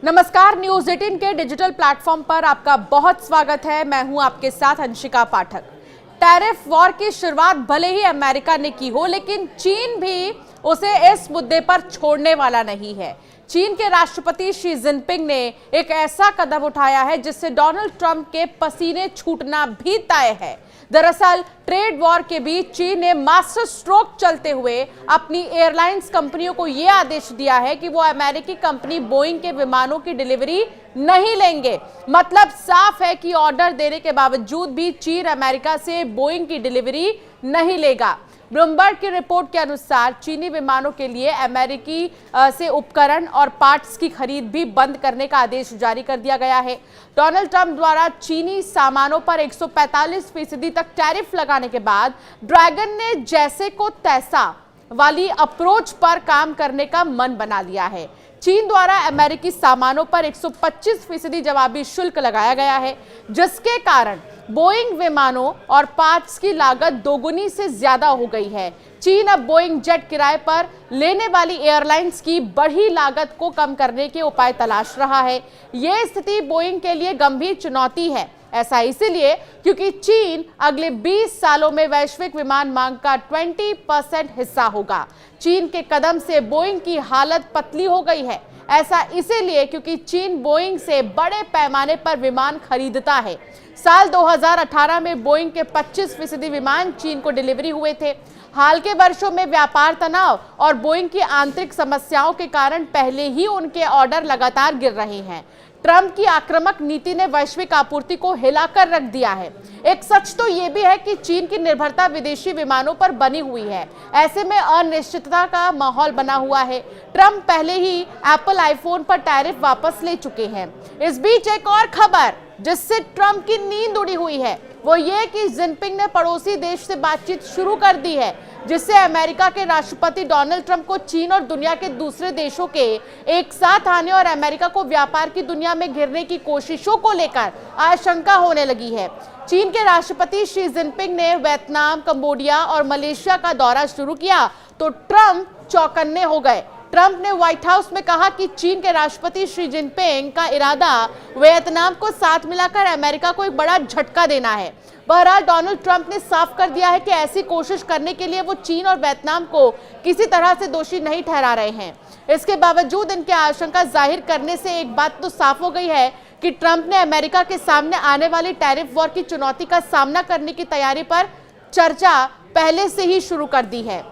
नमस्कार, न्यूज 18 के digital platform पर आपका बहुत स्वागत है। मैं हूं आपके साथ अंशिका पाठक। टैरिफ वॉर की शुरुआत भले ही अमेरिका ने की हो, लेकिन चीन भी उसे इस मुद्दे पर छोड़ने वाला नहीं है। चीन के राष्ट्रपति शी जिनपिंग ने एक ऐसा कदम उठाया है जिससे डोनाल्ड ट्रंप के पसीने छूटना भी तय है। दरअसल ट्रेड वॉर के बीच चीन ने मास्टर स्ट्रोक चलते हुए अपनी एयरलाइंस कंपनियों को यह आदेश दिया है कि वो अमेरिकी कंपनी बोइंग के विमानों की डिलीवरी नहीं लेंगे। मतलब साफ है कि ऑर्डर देने के बावजूद भी चीन अमेरिका से बोइंग की डिलीवरी नहीं लेगा। ब्लूमबर्ग की रिपोर्ट के अनुसार चीनी विमानों के लिए अमेरिकी से उपकरण और पार्ट्स की खरीद भी बंद करने का आदेश जारी कर दिया गया है। डोनाल्ड ट्रंप द्वारा चीनी सामानों पर 145% तक टैरिफ लगाने के बाद ड्रैगन ने जैसे को तैसा वाली अप्रोच पर काम करने का मन बना लिया है। चीन द्वारा अमेरिकी सामानों पर 125% जवाबी शुल्क लगाया गया है, जिसके कारण बोइंग विमानों और पार्ट्स की लागत दोगुनी से ज्यादा हो गई है। चीन अब बोइंग जेट किराए पर लेने वाली एयरलाइंस की बढ़ी लागत को कम करने के उपाय तलाश रहा है। यह स्थिति बोइंग के लिए गंभीर चुनौती है। ऐसा इसीलिए क्योंकि चीन अगले 20 सालों में वैश्विक विमान मांग का 20% हिस्सा होगा। चीन के कदम से बोइंग की हालत पतली हो गई है। ऐसा इसीलिए क्योंकि चीन बोइंग से बड़े पैमाने पर विमान खरीदता है। साल 2018 में बोइंग के 25% विमान चीन को डिलीवरी हुए थे। हाल के वर्षों में व्यापार तनाव और बोइंग की आंतरिक समस्याओं के कारण पहले ही उनके ऑर्डर लगातार गिर रहे हैं। ट्रंप की आक्रामक नीति ने वैश्विक आपूर्ति को हिलाकर रख दिया है। एक सच तो यह भी है कि चीन की निर्भरता विदेशी विमानों पर बनी हुई है। ऐसे में अनिश्चितता का माहौल बना हुआ है। ट्रंप पहले ही एप्पल आईफोन पर टैरिफ वापस ले चुके हैं। इस बीच एक और खबर जिससे ट्रंप की नींद उड़ी हुई है वो ये कि जिनपिंग ने पड़ोसी देश से बातचीत शुरू कर दी है, जिससे अमेरिका के राष्ट्रपति डोनाल्ड ट्रंप को चीन और दुनिया के दूसरे देशों के एक साथ आने और अमेरिका को व्यापार की दुनिया में घिरने की कोशिशों को लेकर आशंका होने लगी है। चीन के राष्ट्रपति शी जिनपिंग ने वियतनाम, कंबोडिया और मलेशिया का दौरा शुरू किया तो ट्रंप चौकन्ने हो गए। ट्रंप ने व्हाइट हाउस में कहा कि चीन के राष्ट्रपति शी जिनपिंग का इरादा वियतनाम को साथ मिलाकर अमेरिका को एक बड़ा झटका देना है। बहरहाल डोनाल्ड ट्रंप ने साफ कर दिया है कि ऐसी कोशिश करने के लिए वो चीन और वियतनाम को किसी तरह से दोषी नहीं ठहरा रहे हैं। इसके बावजूद इनकी आशंका जाहिर करने से एक बात तो साफ हो गई है कि ट्रंप ने अमेरिका के सामने आने वाली टैरिफ वॉर की चुनौती का सामना करने की तैयारी पर चर्चा पहले से ही शुरू कर दी है।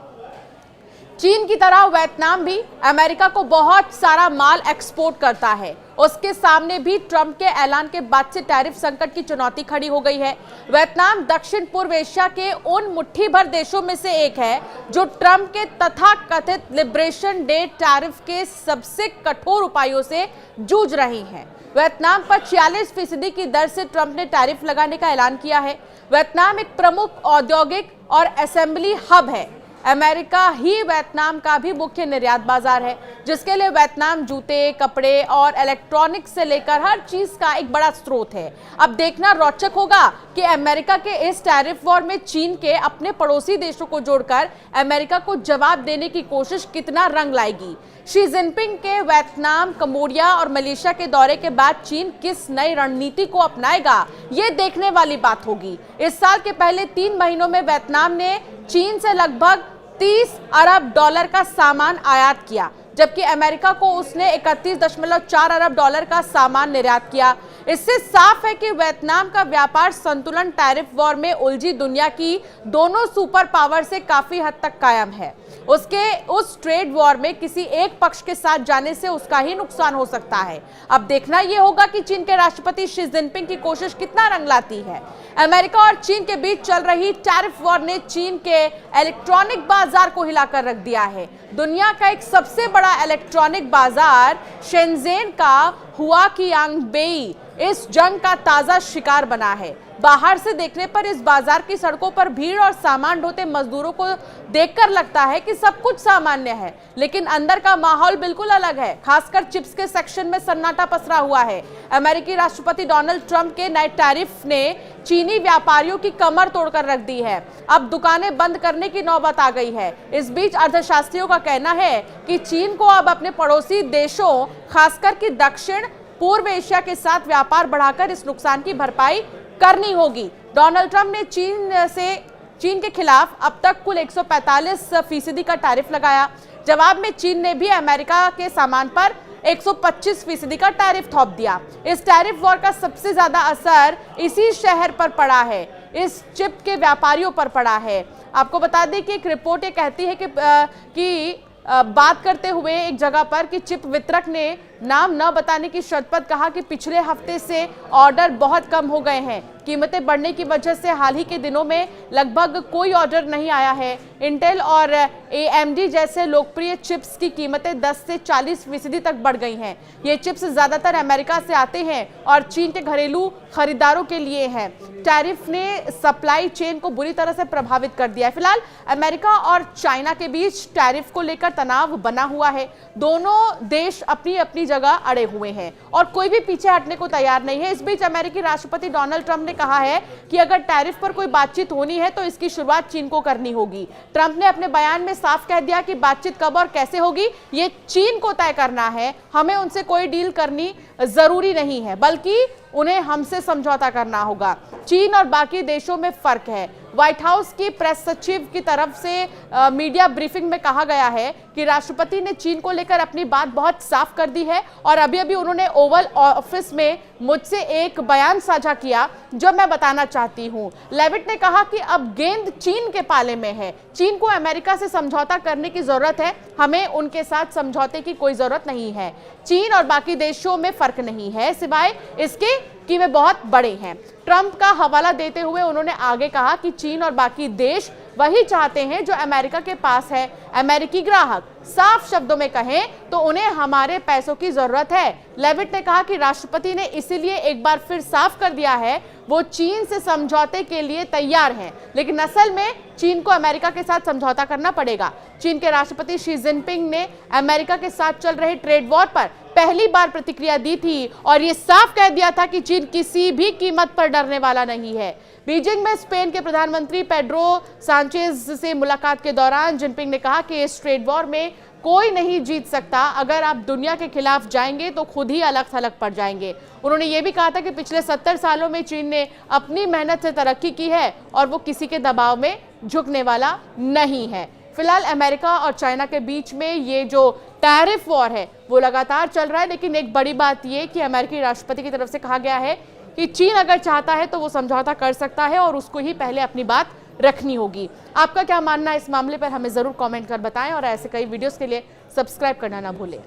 चीन की तरह वियतनाम भी अमेरिका को बहुत सारा माल एक्सपोर्ट करता है। उसके सामने भी ट्रंप के ऐलान के बाद से टैरिफ संकट की चुनौती खड़ी हो गई है। वियतनाम दक्षिण पूर्व एशिया के उन मुट्ठी भर देशों में से एक है जो ट्रंप के तथाकथित लिबरेशन डे टैरिफ के सबसे कठोर उपायों से जूझ रही हैं। वियतनाम पर 46% की दर से ट्रंप ने टैरिफ लगाने का ऐलान किया है। वियतनाम एक प्रमुख औद्योगिक और असेंबली हब है। अमेरिका ही वियतनाम का भी मुख्य निर्यात बाजार है, जिसके लिए वियतनाम जूते, कपड़े और इलेक्ट्रॉनिक्स से लेकर हर चीज का एक बड़ा स्रोत है। अब देखना रोचक होगा कि अमेरिका के इस टैरिफ वॉर में चीन के अपने पड़ोसी देशों को जोड़कर अमेरिका को जवाब देने की कोशिश कितना रंग लाएगी। शी जिनपिंग के वियतनाम, कंबोडिया और मलेशिया के दौरे के बाद चीन किस नई रणनीति को अपनाएगा, ये देखने वाली बात होगी। इस साल के पहले 3 महीनों में वियतनाम ने चीन से लगभग 30 अरब डॉलर का सामान आयात किया, जबकि अमेरिका को उसने 31.4 अरब डॉलर का सामान निर्यात किया। इससे साफ है कि वियतनाम का व्यापार संतुलन टैरिफ वॉर में उलझी दुनिया की दोनों सुपर पावर से काफी हद तक कायम है। उस ट्रेड वॉर में किसी एक पक्ष के साथ जाने से उसका ही नुकसान हो सकता है। अब देखना यह होगा कि चीन के राष्ट्रपति शी जिनपिंग की कोशिश कितना रंग लाती है। अमेरिका और चीन के बीच चल रही टैरिफ वॉर ने चीन के इलेक्ट्रॉनिक बाजार को हिलाकर रख दिया है। दुनिया का एक सबसे बड़ा इलेक्ट्रॉनिक बाजार शेंजेन का हुआकियांगबेई इस जंग का ताजा शिकार बना है। बाहर से देखने पर इस बाजार की सड़कों पर भीड़ और सामान ढोते मजदूरों को देखकर लगता है कि सब कुछ सामान्य है, लेकिन अंदर का माहौल बिल्कुल अलग है। खासकर चिप्स के सेक्शन में सन्नाटा पसरा हुआ है। अमेरिकी राष्ट्रपति डोनाल्ड ट्रंप के नए टैरिफ ने चीनी व्यापारियों की कमर तोड़कर रख दी है। अब दुकानें बंद करने की नौबत आ गई है। इस बीच अर्थशास्त्रियों का कहना है कि चीन को अब अपने पड़ोसी देशों, खासकर कि दक्षिण पूर्व एशिया के साथ व्यापार बढ़ाकर इस नुकसान की भरपाई करनी होगी। डोनाल्ड ट्रंप ने चीन के खिलाफ अब तक कुल 145% का टैरिफ लगाया। जवाब में चीन ने भी अमेरिका के सामान पर 125% का टैरिफ थोप दिया। इस टैरिफ वॉर का सबसे ज्यादा असर इसी शहर पर पड़ा है, इस चिप के व्यापारियों पर पड़ा है। आपको बता दें कि एक रिपोर्ट ये कहती है कि बात करते हुए एक जगह पर कि चिप वितरक ने नाम न बताने की शर्त पर कहा कि पिछले हफ्ते से ऑर्डर बहुत कम हो गए हैं। कीमतें बढ़ने की वजह से हाल ही के दिनों में लगभग कोई ऑर्डर नहीं आया है। इंटेल और AMD जैसे लोकप्रिय चिप्स की कीमतें 10 से 40% तक बढ़ गई हैं। ये चिप्स ज्यादातर अमेरिका से आते हैं और चीन के घरेलू खरीदारों के लिए हैं। टैरिफ ने सप्लाई चेन को बुरी तरह से प्रभावित कर दिया है। फिलहाल अमेरिका और चाइना के बीच टैरिफ को लेकर तनाव बना हुआ है। दोनों देश अपनी अपनी जगह अड़े हुए हैं और कोई भी पीछे हटने को तैयार नहीं है। इस बीच अमेरिकी राष्ट्रपति डोनाल्ड ट्रंप ने कहा है कि अगर टैरिफ पर कोई बातचीत होनी है तो इसकी शुरुआत चीन को करनी होगी। ट्रंप ने अपने बयान में साफ कह दिया कि बातचीत कब और कैसे होगी ये चीन को तय करना है। हमें उनसे कोई डील करनी जरूरी नहीं है, बल्कि उन्हें हमसे समझौता करना होगा। चीन और बाकी देशों में फर्क है। व्हाइट हाउस की प्रेस सचिव की तरफ से मीडिया ब्रीफिंग में कहा गया है कि राष्ट्रपति ने चीन को लेकर अपनी बात बहुत साफ कर दी है और अभी उन्होंने ओवल ऑफिस में मुझसे एक बयान साझा किया जो मैं बताना चाहती हूं। लेविट ने कहा कि अब गेंद चीन के पाले में है। चीन को अमेरिका से समझौता करने की जरूरत है, हमें उनके साथ समझौते की कोई जरूरत नहीं है। चीन और बाकी देशों में फर्क नहीं है, सिवाय इसके कि वे बहुत बड़े हैं। ट्रंप का हवाला देते हुए उन्होंने आगे कहा कि चीन और बाकी देश वही चाहते हैं जो अमेरिका के पास है। अमेरिकी ग्राहक साफ शब्दों में कहें तो उन्हें हमारे पैसों की जरूरत है। लेविट ने कहा कि राष्ट्रपति ने इसीलिए एक बार फिर साफ कर दिया है वो चीन से समझौते के लिए तैयार हैं, लेकिन असल में चीन को अमेरिका के साथ समझौता करना पड़ेगा। चीन के राष्ट्रपति शी जिनपिंग ने अमेरिका के साथ चल रहे ट्रेड वॉर पर पहली बार प्रतिक्रिया दी थी और ये साफ कह दिया था कि चीन किसी भी कीमत पर डरने वाला नहीं है। बीजिंग में स्पेन के प्रधानमंत्री पेड्रो सांचेज से मुलाकात के दौरान जिनपिंग ने कहा कि इस ट्रेड वॉर में कोई नहीं जीत सकता। अगर आप दुनिया के खिलाफ जाएंगे तो खुद ही अलग थलग पड़ जाएंगे। उन्होंने ये भी कहा था कि पिछले 70 सालों में चीन ने अपनी मेहनत से तरक्की की है और वो किसी के दबाव में झुकने वाला नहीं है। फिलहाल अमेरिका और चाइना के बीच में ये जो टैरिफ वॉर है वो लगातार चल रहा है, लेकिन एक बड़ी बात ये कि अमेरिकी राष्ट्रपति की तरफ से कहा गया है कि चीन अगर चाहता है तो वो समझौता कर सकता है और उसको ही पहले अपनी बात रखनी होगी। आपका क्या मानना है इस मामले पर हमें जरूर कमेंट कर बताएं और ऐसे कई वीडियोस के लिए सब्सक्राइब करना ना भूलें।